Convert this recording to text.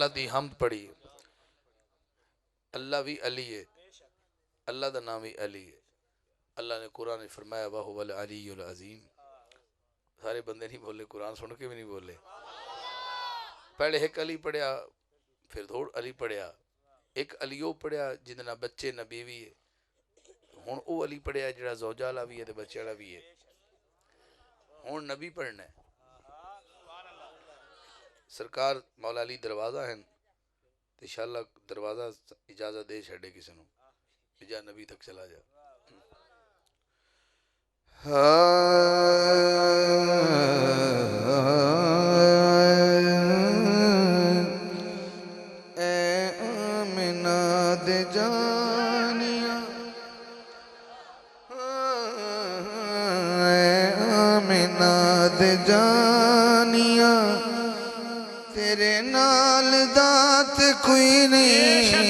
अल्लाह दी हमद पढ़ी। अल्लाह भी अली है, अल्लाह का नाम भी अली है। अल्लाह ने कुरान में फरमाया वह हुवल अलीयुल अज़ीम। सारे बंदे नहीं बोले, कुरान सुन के भी नहीं बोले। पहले एक अली पढ़िया, फिर दो अली पढ़िया। एक अली वो पढ़िया जिंदे नाल बच्चे ना बीवी है। हुण वो अली पढ़िया जिहड़ा ज़ौजा वाला भी है ते बच्चे वाला भी है। हुण नबी पढ़ना है। सरकार मौला अली दरवाजा है तो इंशाअल्लाह दरवाजा इजाजत दे छड़े किसी को, जा नबी तक चला जा। जानिया तेरे नाल दात कोई नहीं।